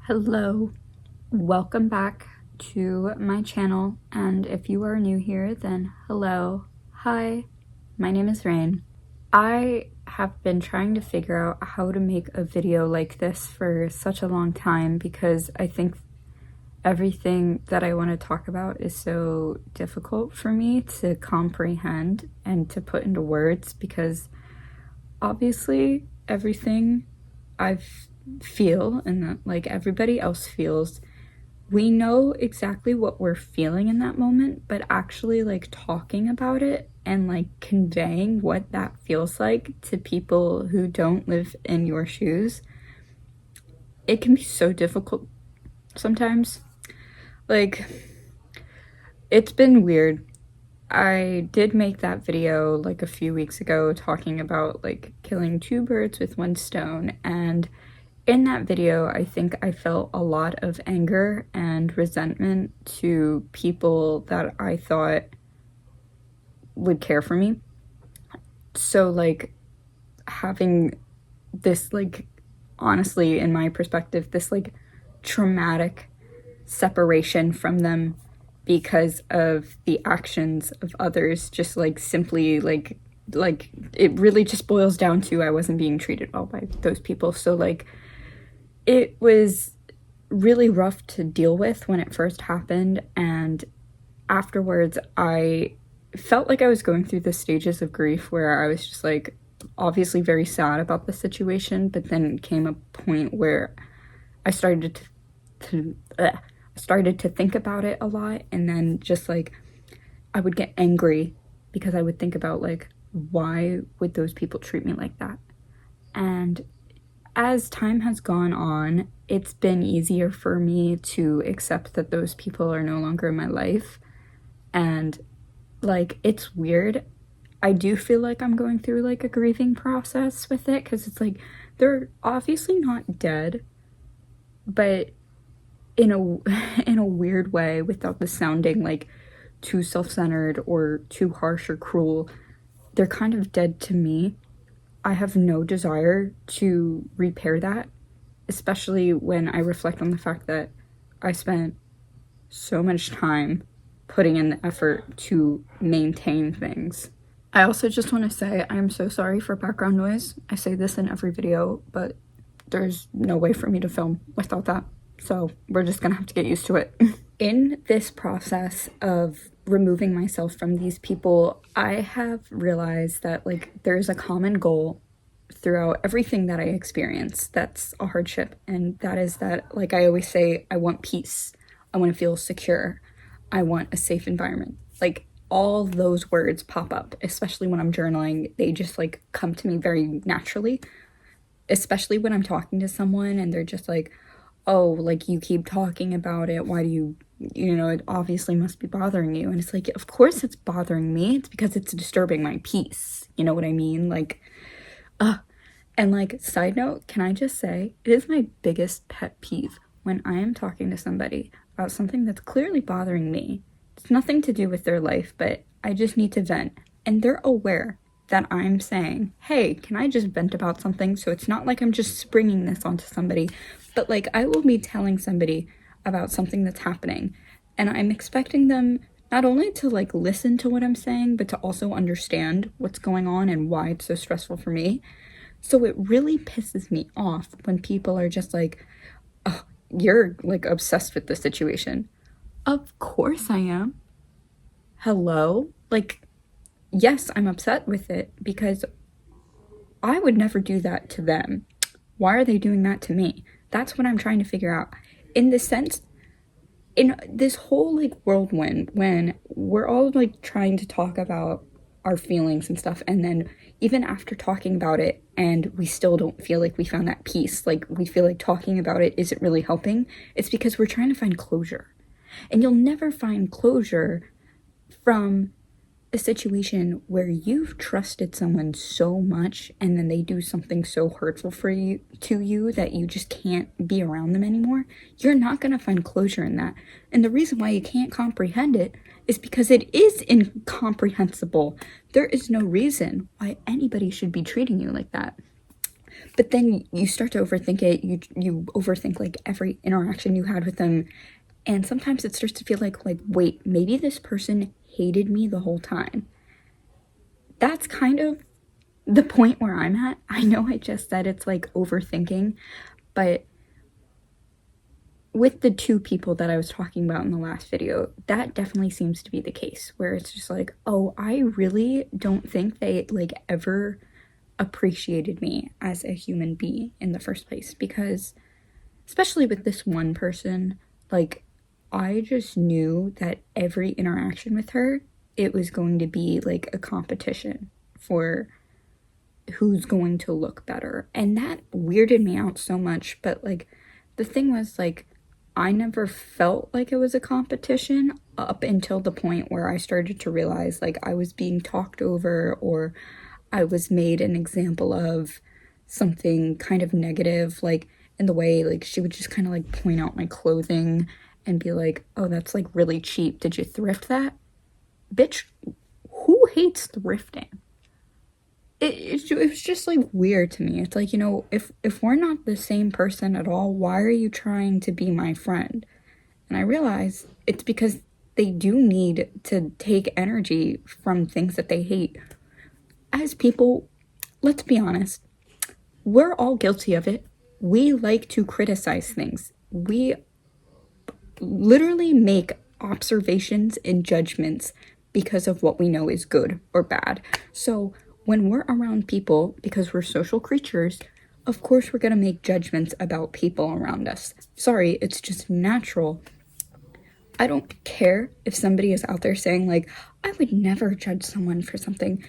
Hello, welcome back to my channel, and if you are new here, then hello. Hi, my name is Rain. I have been trying to figure out how to make a video like this for such a long time because I think everything that I want to talk about is so difficult for me to comprehend and to put into words, because obviously everything I feel and that like everybody else feels, we know exactly what we're feeling in that moment, but actually like talking about it and like conveying what that feels like to people who don't live in your shoes, it can be so difficult sometimes. Like, it's been weird. I did make that video like a few weeks ago talking about like killing two birds with one stone, and in that video I think I felt a lot of anger and resentment to people that I thought would care for me. So like having this, like, honestly in my perspective, this like traumatic separation from them because of the actions of others, just like simply like it really just boils down to I wasn't being treated well by those people. So like it was really rough to deal with when it first happened, and afterwards I felt like I was going through the stages of grief where I was just like obviously very sad about the situation, but then came a point where I started to think about it a lot, and then just like I would get angry because I would think about like, why would those people treat me like that? And as time has gone on, it's been easier for me to accept that those people are no longer in my life. And like, it's weird. I do feel like I'm going through like a grieving process with it, because it's like they're obviously not dead, but in a weird way, without the sounding like too self-centered or too harsh or cruel, they're kind of dead to me. I have no desire to repair that, especially when I reflect on the fact that I spent so much time putting in the effort to maintain things. I also just want to say I'm so sorry for background noise. I say this in every video, but there's no way for me to film without that. So we're just gonna have to get used to it. In this process of removing myself from these people, I have realized that like there's a common goal throughout everything that I experience that's a hardship, and that is that, like I always say, I want peace. I want to feel secure. I want a safe environment. Like, all those words pop up, especially when I'm journaling. They just like come to me very naturally, especially when I'm talking to someone and they're just like, oh, like, you keep talking about it, why do you know, it obviously must be bothering you. And it's like, of course it's bothering me, it's because it's disturbing my peace, you know what I mean? Like, and like, side note, can I just say, it is my biggest pet peeve when I am talking to somebody about something that's clearly bothering me. It's nothing to do with their life, but I just need to vent, and they're aware that I'm saying, hey, can I just vent about something? So it's not like I'm just springing this onto somebody, but like I will be telling somebody about something that's happening, and I'm expecting them not only to like listen to what I'm saying, but to also understand what's going on and why it's so stressful for me. So it really pisses me off when people are just like, oh, you're like obsessed with the situation. Of course I am. Hello? Like, yes, I'm upset with it because I would never do that to them. Why are they doing that to me? That's what I'm trying to figure out. In the sense, in this whole like whirlwind, when we're all like trying to talk about our feelings and stuff, and then even after talking about it and we still don't feel like we found that peace, like we feel like talking about it isn't really helping, it's because we're trying to find closure. And you'll never find closure from a situation where you've trusted someone so much and then they do something so hurtful for you to you that you just can't be around them anymore. You're not going to find closure in that. And the reason why you can't comprehend it is because it is incomprehensible. There is no reason why anybody should be treating you like that. But then you start to overthink it. You overthink like every interaction you had with them, and sometimes it starts to feel like wait, maybe this person hated me the whole time. That's kind of the point where I'm at. I know I just said it's like overthinking, but with the two people that I was talking about in the last video, that definitely seems to be the case, where it's just like, oh, I really don't think they like ever appreciated me as a human being in the first place, because especially with this one person, like, I just knew that every interaction with her, it was going to be like a competition for who's going to look better. And that weirded me out so much. But like, the thing was, like, I never felt like it was a competition up until the point where I started to realize like I was being talked over, or I was made an example of something kind of negative, like in the way like she would just kind of like point out my clothing and be like, oh, that's like really cheap. Did you thrift that? Bitch, who hates thrifting? It was just like weird to me. It's like, you know, if we're not the same person at all, why are you trying to be my friend? And I realize it's because they do need to take energy from things that they hate. As people, let's be honest, we're all guilty of it. We like to criticize things. We literally make observations and judgments because of what we know is good or bad. So when we're around people, because we're social creatures, of course we're going to make judgments about people around us. Sorry, it's just natural. I don't care if somebody is out there saying like, I would never judge someone for something.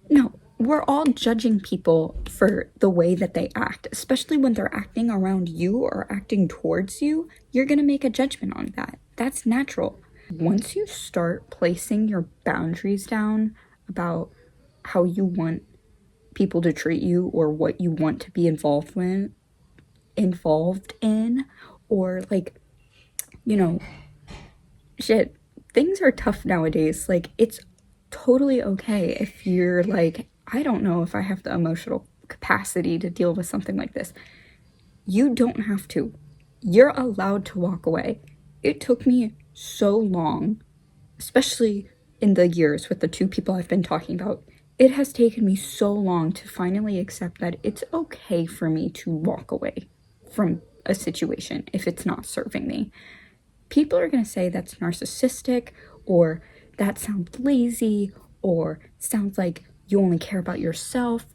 No, we're all judging people for the way that they act, especially when they're acting around you or acting towards you. You're going to make a judgment on that. That's natural. Once you start placing your boundaries down about how you want people to treat you or what you want to be involved in, or like, you know, shit, things are tough nowadays. Like, it's totally okay if you're like, I don't know if I have the emotional capacity to deal with something like this. You don't have to. You're allowed to walk away. It took me so long, especially in the years with the two people I've been talking about. It has taken me so long to finally accept that it's okay for me to walk away from a situation if it's not serving me. People are going to say that's narcissistic, or that sounds lazy, or sounds like you only care about yourself.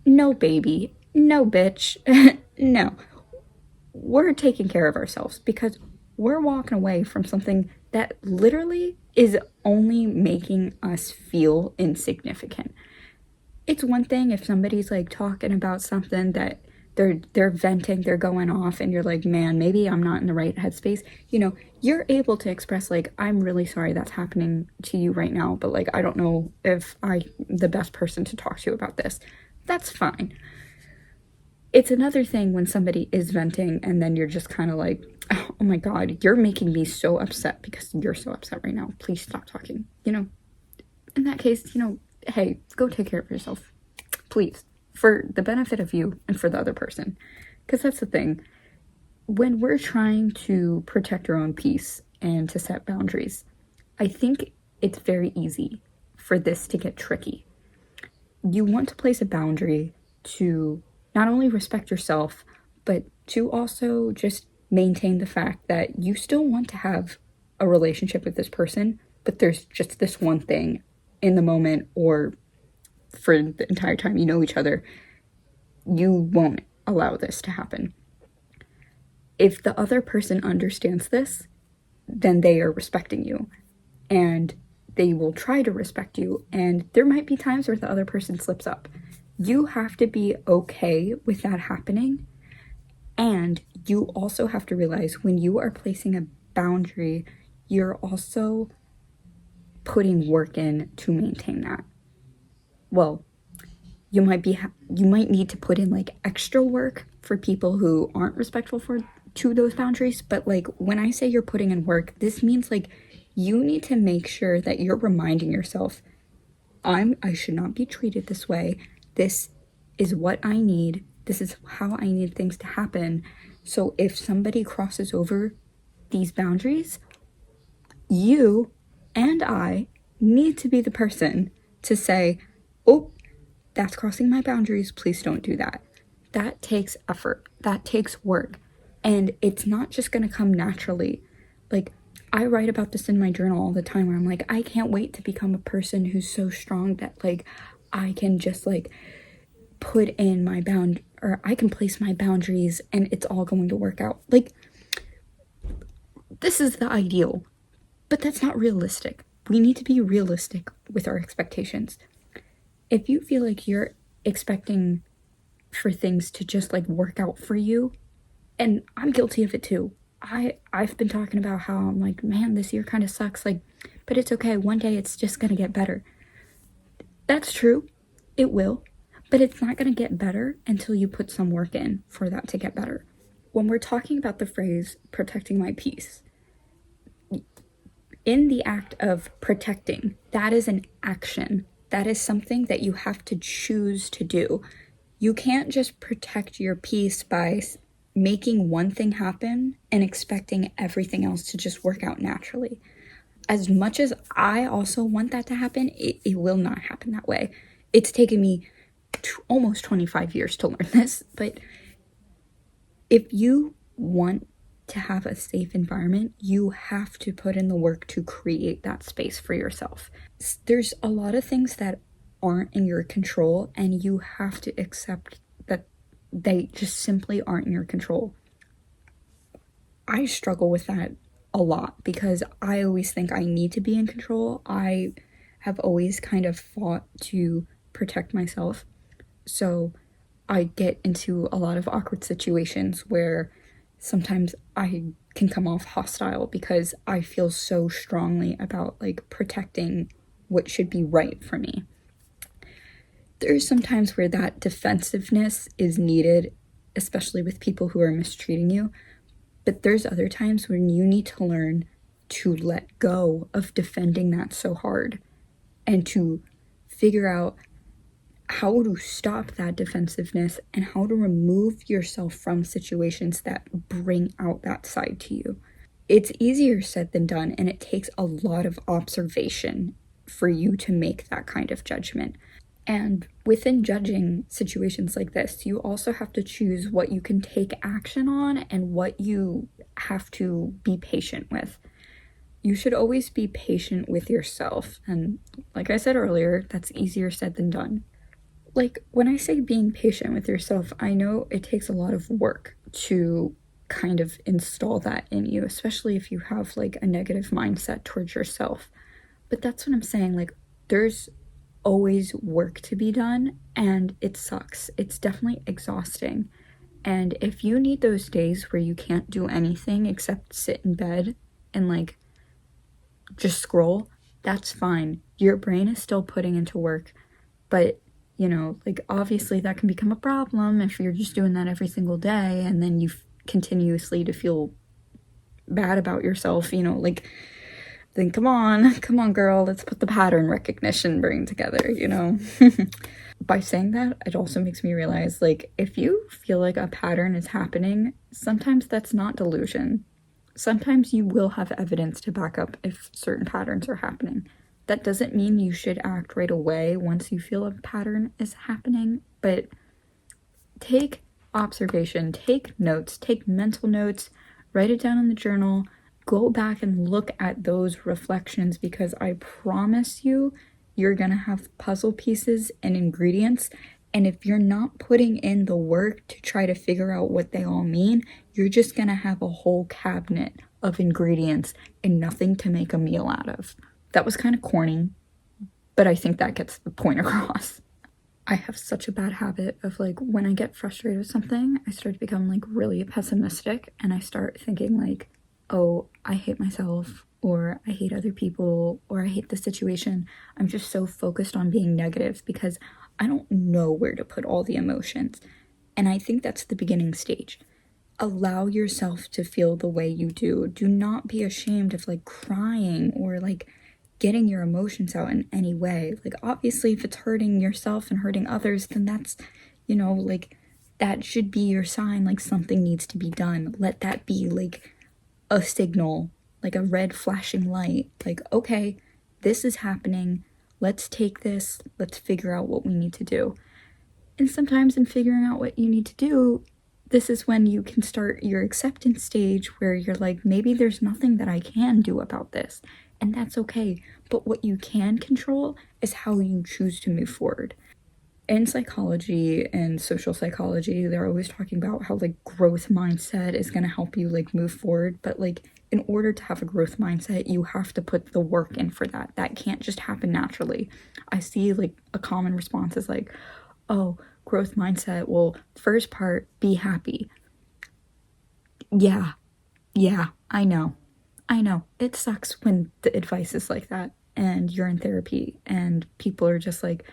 No, baby. No, bitch. No. We're taking care of ourselves because we're walking away from something that literally is only making us feel insignificant. It's one thing if somebody's like talking about something that they're venting, they're going off, and you're like, man, maybe I'm not in the right headspace. You know, you're able to express like, I'm really sorry that's happening to you right now, but like, I don't know if I'm the best person to talk to about this. That's fine. It's another thing when somebody is venting and then you're just kind of like, oh my God, you're making me so upset because you're so upset right now. Please stop talking. You know, in that case, you know, hey, go take care of yourself, please, for the benefit of you and for the other person. Because that's the thing. When we're trying to protect our own peace and to set boundaries, I think it's very easy for this to get tricky. You want to place a boundary to not only respect yourself, but to also just maintain the fact that you still want to have a relationship with this person, but there's just this one thing in the moment or for the entire time you know each other, you won't allow this to happen. If the other person understands this, then they are respecting you and they will try to respect you. And there might be times where the other person slips up. You have to be okay with that happening. And you also have to realize when you are placing a boundary, you're also putting work in to maintain that. Well, you might need to put in like extra work for people who aren't respectful to those boundaries. But like when I say you're putting in work, this means like you need to make sure that you're reminding yourself, I should not be treated this way. This is what I need. This is how I need things to happen. So if somebody crosses over these boundaries, you and I need to be the person to say, oh, that's crossing my boundaries. Please don't do that. That takes effort. That takes work. And it's not just going to come naturally. Like, I write about this in my journal all the time where I'm like, I can't wait to become a person who's so strong that, like, I can just, like, put in my or I can place my boundaries and it's all going to work out. Like, this is the ideal, but that's not realistic. We need to be realistic with our expectations. If you feel like you're expecting for things to just, like, work out for you, and I'm guilty of it too. I've been talking about how I'm like, man, this year kind of sucks, like, but it's okay. One day it's just gonna get better. That's true. It will. But it's not gonna get better until you put some work in for that to get better. When we're talking about the phrase protecting my peace, in the act of protecting, that is an action. That is something that you have to choose to do. You can't just protect your peace by making one thing happen and expecting everything else to just work out naturally. As much as I also want that to happen, it will not happen that way. It's taken me almost 25 years to learn this, but if you want to have a safe environment, you have to put in the work to create that space for yourself. There's a lot of things that aren't in your control, and you have to accept that they just simply aren't in your control. I struggle with that a lot because I always think I need to be in control. I have always kind of fought to protect myself. So I get into a lot of awkward situations where sometimes I can come off hostile because I feel so strongly about, like, protecting what should be right for me. There's some times where that defensiveness is needed, especially with people who are mistreating you. But there's other times when you need to learn to let go of defending that so hard and to figure out how to stop that defensiveness and how to remove yourself from situations that bring out that side to you. It's easier said than done, and it takes a lot of observation for you to make that kind of judgment. And within judging situations like this, you also have to choose what you can take action on and what you have to be patient with. You should always be patient with yourself. And like I said earlier, that's easier said than done. Like, when I say being patient with yourself, I know it takes a lot of work to kind of install that in you, especially if you have, like, a negative mindset towards yourself. But that's what I'm saying. Like, there's always work to be done, and it sucks. It's definitely exhausting. And if you need those days where you can't do anything except sit in bed and, like, just scroll, that's fine. Your brain is still putting into work, but, you know, like, obviously that can become a problem if you're just doing that every single day and then you continuously to feel bad about yourself, you know, like, then come on girl, let's put the pattern recognition brain together, you know. By saying that, it also makes me realize, like, if you feel like a pattern is happening, sometimes that's not delusion. Sometimes you will have evidence to back up if certain patterns are happening. That doesn't mean you should act right away once you feel a pattern is happening, but take observation, take notes, take mental notes, write it down in the journal, go back and look at those reflections, because I promise you, you're gonna have puzzle pieces and ingredients, and if you're not putting in the work to try to figure out what they all mean, you're just gonna have a whole cabinet of ingredients and nothing to make a meal out of. That was kind of corny, but I think that gets the point across. I have such a bad habit of, like, when I get frustrated with something, I start to become, like, really pessimistic, and I start thinking, like, oh, I hate myself, or I hate other people, or I hate the situation. I'm just so focused on being negative because I don't know where to put all the emotions. And I think that's the beginning stage. Allow yourself to feel the way you do. Do not be ashamed of, like, crying or, like, getting your emotions out in any way. Like, obviously, if it's hurting yourself and hurting others, then that's, you know, like, that should be your sign, like something needs to be done. Let that be like a signal, like a red flashing light, like, okay, this is happening, let's take this, let's figure out what we need to do. And sometimes in figuring out what you need to do, this is when you can start your acceptance stage where you're like, maybe there's nothing that I can do about this, and that's okay. But what you can control is how you choose to move forward. In psychology and social psychology, they're always talking about how like growth mindset is going to help you like move forward, but like in order to have a growth mindset, you have to put the work in for that. That can't just happen naturally. I see like a common response is like, oh, growth mindset, well, first part, be happy. Yeah, I know. It sucks when the advice is like that and you're in therapy and people are just like,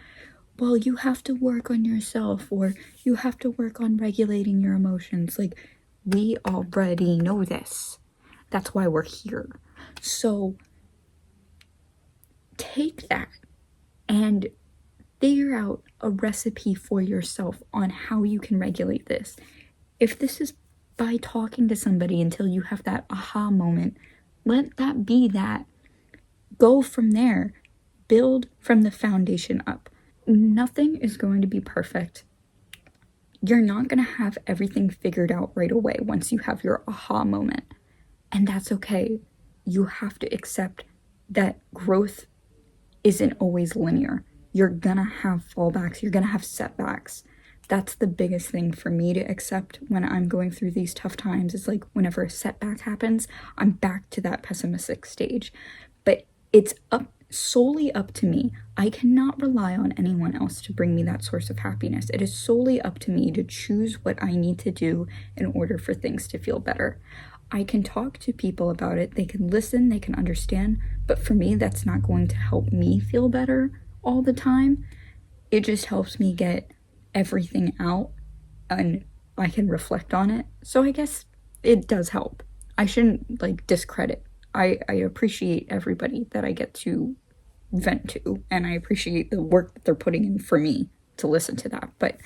well, you have to work on yourself, or you have to work on regulating your emotions. Like, we already know this. That's why we're here. So take that and figure out a recipe for yourself on how you can regulate this. If this is by talking to somebody until you have that aha moment, let that be that. Go from there. Build from the foundation up. Nothing is going to be perfect. You're not going to have everything figured out right away once you have your aha moment. And that's okay. You have to accept that growth isn't always linear. You're gonna have fallbacks, you're gonna have setbacks. That's the biggest thing for me to accept when I'm going through these tough times. Is like whenever a setback happens, I'm back to that pessimistic stage. But it's solely up to me. I cannot rely on anyone else to bring me that source of happiness. It is solely up to me to choose what I need to do in order for things to feel better. I can talk to people about it, they can listen, they can understand, but for me, that's not going to help me feel better all the time. It just helps me get everything out and I can reflect on it. So I guess it does help. I shouldn't like discredit. I appreciate everybody that I get to vent to, and I appreciate the work that they're putting in for me to listen to that. But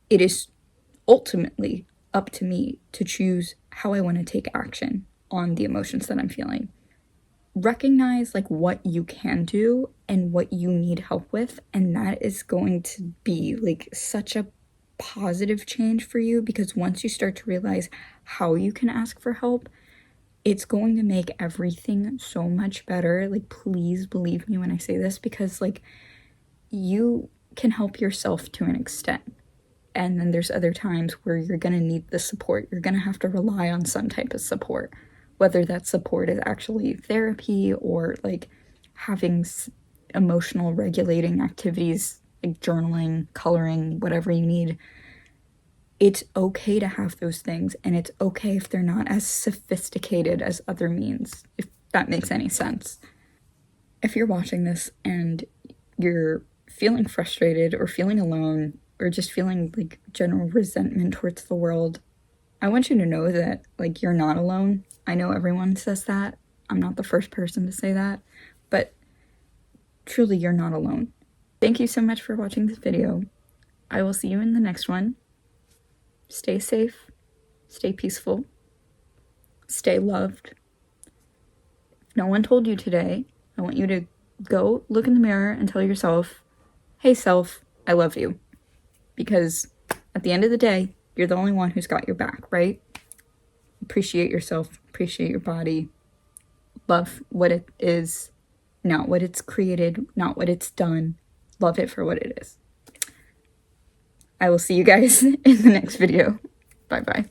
it is ultimately up to me to choose how I want to take action on the emotions that I'm feeling. Recognize like what you can do and what you need help with, and that is going to be like such a positive change for you, because once you start to realize how you can ask for help, it's going to make everything so much better. Like, please believe me when I say this, because like you can help yourself to an extent. And then there's other times where you're going to need the support. You're going to have to rely on some type of support, whether that support is actually therapy or like having emotional regulating activities like journaling, coloring, whatever you need. It's okay to have those things, and it's okay if they're not as sophisticated as other means, if that makes any sense. If you're watching this and you're feeling frustrated or feeling alone or just feeling like general resentment towards the world, I want you to know that like you're not alone. I know everyone says that. I'm not the first person to say that, but truly you're not alone. Thank you so much for watching this video. I will see you in the next one. Stay safe, stay peaceful, stay loved. If no one told you today, I want you to go look in the mirror and tell yourself, hey self, I love you. Because at the end of the day, you're the only one who's got your back, right? Appreciate yourself, appreciate your body, love what it is, not what it's created, not what it's done. Love it for what it is. I will see you guys in the next video. Bye-bye.